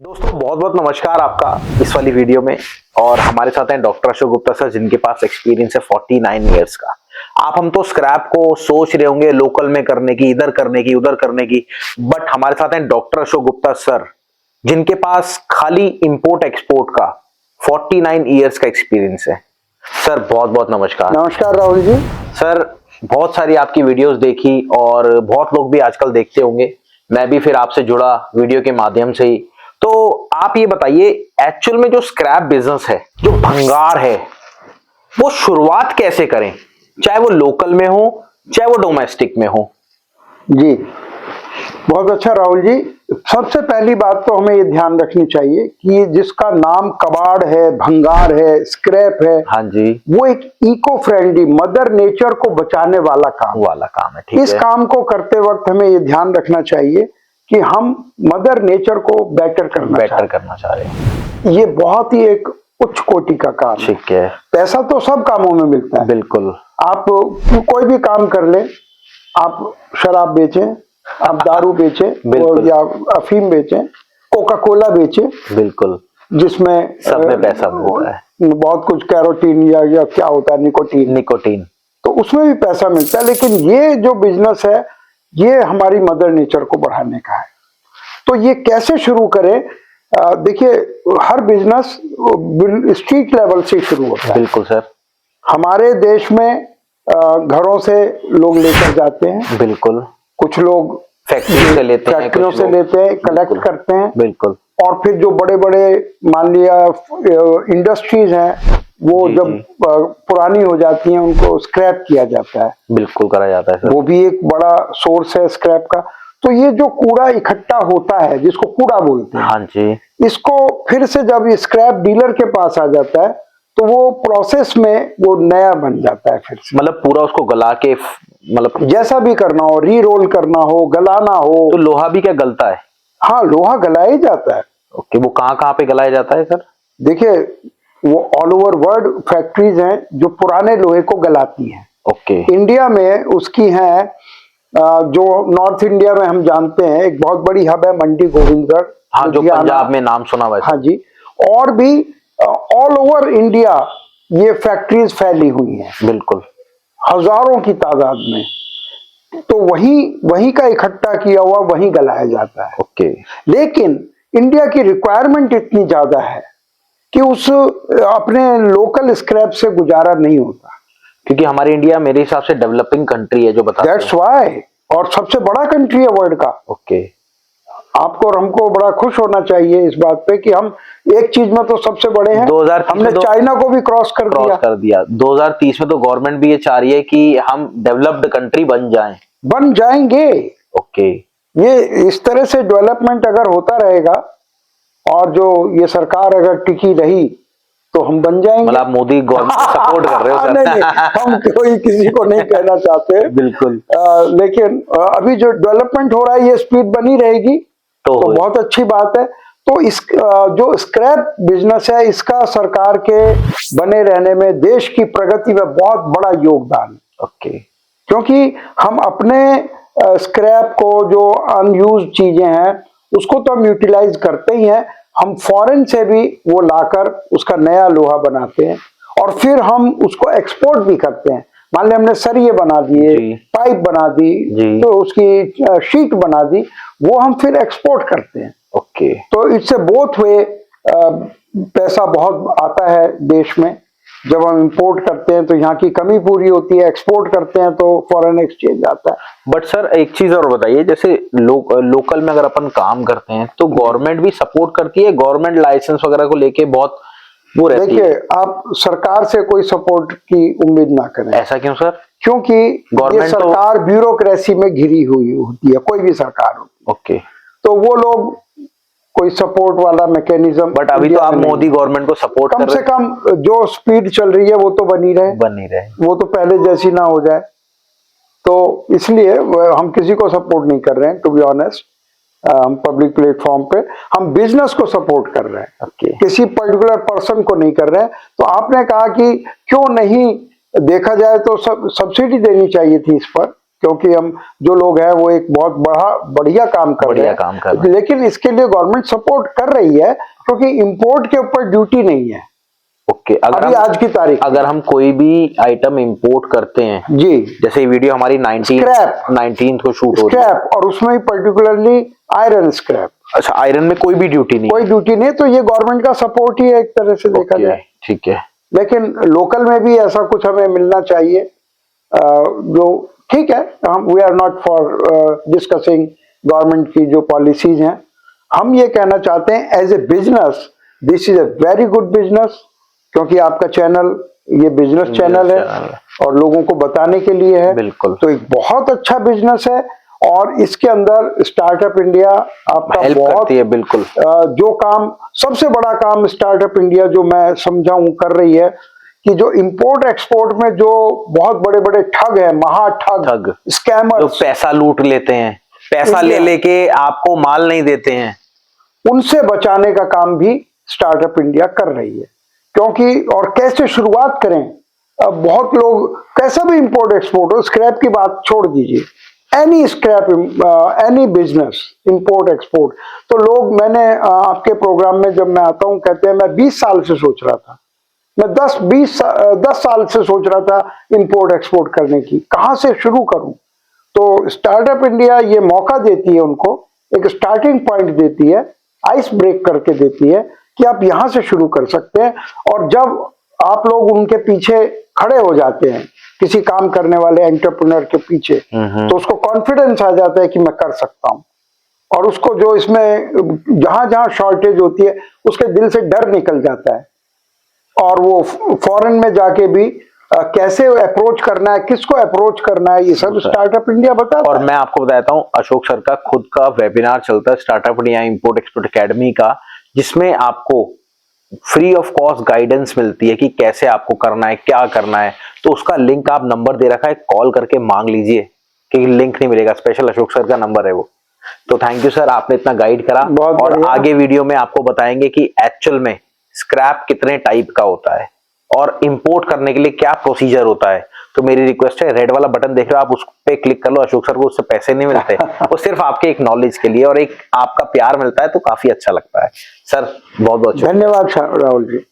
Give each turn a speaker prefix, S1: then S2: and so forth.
S1: दोस्तों बहुत बहुत नमस्कार आपका इस वाली वीडियो में। और हमारे साथ हैं डॉक्टर अशोक गुप्ता सर, जिनके पास एक्सपीरियंस है 49 इयर्स का। हम तो स्क्रैप को सोच रहे होंगे लोकल में करने की, इधर करने की, उधर करने की, बट हमारे साथ हैं डॉक्टर अशोक गुप्ता सर, जिनके पास खाली इंपोर्ट एक्सपोर्ट का 49 इयर्स का एक्सपीरियंस है। सर बहुत बहुत नमस्कार।
S2: नमस्कार राहुल जी।
S1: सर बहुत सारी आपकी वीडियोस देखी और बहुत लोग भी आजकल देखते होंगे, मैं भी फिर आपसे जुड़ा वीडियो के माध्यम से ही। तो आप ये बताइए, एक्चुअल में जो स्क्रैप बिजनेस है, जो भंगार है, वो शुरुआत कैसे करें, चाहे वो लोकल में हो चाहे वो डोमेस्टिक में हो।
S2: जी बहुत अच्छा राहुल जी। सबसे पहली बात तो हमें ये ध्यान रखनी चाहिए कि जिसका नाम कबाड़ है, भंगार है, स्क्रैप है,
S1: हाँ जी,
S2: वो एक इको फ्रेंडली, मदर नेचर को बचाने वाला काम
S1: है। ठीक
S2: इस
S1: है।
S2: काम को करते वक्त हमें ये ध्यान रखना चाहिए कि हम मदर नेचर को बेटर करना
S1: चाह रहे हैं।
S2: ये बहुत ही एक उच्च कोटि का काम है।
S1: ठीक है।
S2: पैसा तो सब कामों में मिलता है,
S1: बिल्कुल।
S2: आप कोई भी काम कर ले, आप शराब बेचें, आप दारू बेचें या अफीम बेचें, कोका कोला बेचें,
S1: बिल्कुल,
S2: जिसमें
S1: सब में पैसा मिलता है।
S2: बहुत कुछ कैरोटीन या क्या होता है, निकोटीन, तो उसमें भी पैसा मिलता है। लेकिन ये जो बिजनेस है, ये हमारी मदर नेचर को बढ़ाने का है। तो ये कैसे शुरू करें? देखिए, हर बिजनेस स्ट्रीट लेवल से शुरू होता है।
S1: बिल्कुल सर।
S2: हमारे देश में घरों से लोग लेकर जाते हैं,
S1: बिल्कुल।
S2: कुछ लोग
S1: फैक्ट्रियों से लेते हैं,
S2: कलेक्ट करते हैं।
S1: बिल्कुल।
S2: और फिर जो बड़े बड़े मान लिया इंडस्ट्रीज हैं, वो जब पुरानी हो जाती हैं, उनको स्क्रैप किया जाता है।
S1: बिल्कुल करा जाता है सर।
S2: वो भी एक बड़ा सोर्स है स्क्रैप का। तो ये जो कूड़ा इकट्ठा होता है, जिसको कूड़ा बोलते हैं,
S1: हाँ जी,
S2: इसको फिर से जब ये स्क्रैप डीलर के पास आ जाता है, तो वो प्रोसेस में वो नया बन जाता है फिर से।
S1: मतलब पूरा उसको गला के, मतलब
S2: जैसा भी करना हो, री रोल करना हो, गलाना हो।
S1: तो लोहा भी क्या गलता है?
S2: हाँ, लोहा गलाया ही जाता है।
S1: ओके, वो कहाँ कहाँ पे गलाया जाता है सर?
S2: देखिए, वो ऑल ओवर वर्ल्ड फैक्ट्रीज हैं जो पुराने लोहे को गलाती हैं।
S1: ओके।
S2: इंडिया में उसकी हैं, जो नॉर्थ इंडिया में हम जानते हैं, एक बहुत बड़ी हब है मंडी गोविंदगढ़।
S1: हाँ, जो पंजाब में नाम सुना हुआ है।
S2: हाँ जी। और भी ऑल ओवर इंडिया ये फैक्ट्रीज फैली हुई हैं,
S1: बिल्कुल,
S2: हजारों की तादाद में। तो वही का इकट्ठा किया हुआ वहीं गलाया जाता है।
S1: ओके।
S2: लेकिन इंडिया की रिक्वायरमेंट इतनी ज्यादा है कि उस अपने लोकल स्क्रैप से गुजारा नहीं होता,
S1: क्योंकि हमारी इंडिया मेरे हिसाब से डेवलपिंग कंट्री है, जो बताते हैं।
S2: दैट्स व्हाई, और सबसे बड़ा कंट्री है वर्ल्ड का।
S1: ओके।
S2: आपको और हमको बड़ा खुश होना चाहिए इस बात पे कि हम एक चीज में तो सबसे बड़े हैं।
S1: 2030
S2: हमने चाइना को भी क्रॉस कर दिया। 2030
S1: में तो गवर्नमेंट भी ये चाह रही है कि हम डेवलप्ड कंट्री बन
S2: जाएंगे।
S1: ओके।
S2: ये इस तरह से डेवलपमेंट अगर होता रहेगा और जो ये सरकार अगर टिकी रही, तो हम बन जाएंगे।
S1: मतलब आप मोदी गवर्नमेंट सपोर्ट कर रहे हो सर?
S2: नहीं, हम कोई किसी को नहीं कहना चाहते।
S1: बिल्कुल।
S2: लेकिन अभी जो डेवलपमेंट हो रहा है, ये स्पीड बनी रहेगी तो बहुत अच्छी बात है। तो इस जो स्क्रैप बिजनेस है, इसका सरकार के बने रहने में, देश की प्रगति में बहुत बड़ा योगदान।
S1: ओके।
S2: क्योंकि हम अपने स्क्रैप को, जो अनयूज चीजें हैं, उसको तो हम यूटिलाइज करते ही हैं। हम फॉरेन से भी वो लाकर उसका नया लोहा बनाते हैं और फिर हम उसको एक्सपोर्ट भी करते हैं। मान लिया हमने सरिये बना दिए, पाइप बना दी, तो उसकी शीट बना दी, वो हम फिर एक्सपोर्ट करते हैं।
S1: ओके।
S2: तो इससे बोथ वे पैसा बहुत आता है देश में। जब हम इंपोर्ट करते हैं तो यहाँ की कमी पूरी होती है, एक्सपोर्ट करते हैं तो फॉरेन एक्सचेंज आता है।
S1: बट सर एक चीज और बताइए, जैसे लोकल में अगर अपन काम करते हैं तो गवर्नमेंट भी सपोर्ट करती है, गवर्नमेंट लाइसेंस वगैरह को लेके बहुत वो रहती है।
S2: देखिए, आप सरकार से कोई सपोर्ट की उम्मीद ना करें।
S1: ऐसा क्यों सर?
S2: क्योंकि ये सरकार ब्यूरोक्रेसी में घिरी हुई होती है, कोई भी सरकार हो।
S1: ओके।
S2: तो वो लोग कोई सपोर्ट वाला मैकेनिज्म,
S1: बट अभी तो आप मोदी गवर्नमेंट को सपोर्ट
S2: कम से कम जो स्पीड चल रही है वो तो बनी रहे, वो तो पहले जैसी ना हो जाए। तो इसलिए हम किसी को सपोर्ट नहीं कर रहे हैं, टू बी ऑनेस्ट। हम पब्लिक प्लेटफॉर्म पे हम बिजनेस को सपोर्ट कर रहे हैं, किसी पर्टिकुलर पर्सन को नहीं कर रहे हैं। तो आपने कहा कि क्यों नहीं देखा जाए तो सब्सिडी देनी चाहिए थी इस पर। क्योंकि हम जो लोग हैं वो एक बहुत बढ़िया काम कर रहे हैं, लेकिन इसके लिए गवर्नमेंट सपोर्ट कर रही है क्योंकि इंपोर्ट के ऊपर ड्यूटी नहीं है।
S1: ओके,
S2: अभी आज की तारीख
S1: अगर हम कोई भी आइटम इंपोर्ट करते हैं
S2: जी,
S1: जैसे वीडियो हमारी 19 को शूट हो रही है,
S2: स्क्रैप, और उसमें पर्टिकुलरली आयरन स्क्रैप।
S1: अच्छा, आयरन में कोई भी ड्यूटी नहीं?
S2: कोई ड्यूटी नहीं, तो ये गवर्नमेंट का सपोर्ट ही है एक तरह से देखा जाए।
S1: ठीक है,
S2: लेकिन लोकल में भी ऐसा कुछ हमें मिलना चाहिए जो ठीक है। हम we are not for discussing government की जो पॉलिसीज हैं। हम ये कहना चाहते हैं as a business this is a very good business, क्योंकि आपका चैनल ये बिजनेस चैनल है और लोगों को बताने के लिए है।
S1: बिल्कुल,
S2: तो एक बहुत अच्छा बिजनेस है और इसके अंदर स्टार्टअप इंडिया आपका
S1: हेल्प
S2: बहुत
S1: करती है। बिल्कुल,
S2: जो काम सबसे बड़ा काम स्टार्टअप इंडिया जो मैं समझाऊं कर रही है कि जो इंपोर्ट एक्सपोर्ट में जो बहुत बड़े बड़े ठग है, महाठग, स्कैमर,
S1: जो पैसा लूट लेते हैं, पैसा ले लेके आपको माल नहीं देते हैं,
S2: उनसे बचाने का काम भी स्टार्टअप इंडिया कर रही है। क्योंकि और कैसे शुरुआत करें, अब बहुत लोग कैसा भी इंपोर्ट एक्सपोर्ट हो, स्क्रैप की बात छोड़ दीजिए, any scrap, any business import export, तो लोग मैंने आपके प्रोग्राम में जब मैं आता हूं कहते हैं मैं 20 साल से सोच रहा था, मैं 10 साल से सोच रहा था इंपोर्ट एक्सपोर्ट करने की, कहां से शुरू करूं। तो स्टार्टअप इंडिया ये मौका देती है, उनको एक स्टार्टिंग पॉइंट देती है, आइस ब्रेक करके देती है कि आप यहां से शुरू कर सकते हैं। और जब आप लोग उनके पीछे खड़े हो जाते हैं, किसी काम करने वाले एंटरप्रेन्योर के पीछे, तो उसको कॉन्फिडेंस आ जाता है कि मैं कर सकता हूं, और उसको जो इसमें जहां जहां शॉर्टेज होती है उसके दिल से डर निकल जाता है, और वो फॉरेन में जाके भी कैसे अप्रोच करना है, किसको अप्रोच करना है, ये सब स्टार्टअप इंडिया बताता है।
S1: और मैं आपको बताता हूँ, अशोक सर का खुद का वेबिनार चलता है startup India import export academy का, जिसमें आपको फ्री ऑफ कॉस्ट गाइडेंस मिलती है कि कैसे आपको करना है, क्या करना है। तो उसका लिंक आप नंबर दे रखा है, कॉल करके मांग लीजिए, कि लिंक नहीं मिलेगा, स्पेशल अशोक सर का नंबर है वो। तो थैंक यू सर, आपने इतना गाइड करा, और आगे वीडियो में आपको बताएंगे कि एक्चुअल में स्क्रैप कितने टाइप का होता है और इंपोर्ट करने के लिए क्या प्रोसीजर होता है। तो मेरी रिक्वेस्ट है, रेड वाला बटन देख रहे हो आप, उस पे क्लिक कर लो। अशोक सर को उससे पैसे नहीं मिलते, वो सिर्फ आपके एक नॉलेज के लिए और एक आपका प्यार मिलता है, तो काफी अच्छा लगता है। सर बहुत बहुत
S2: धन्यवाद राहुल जी।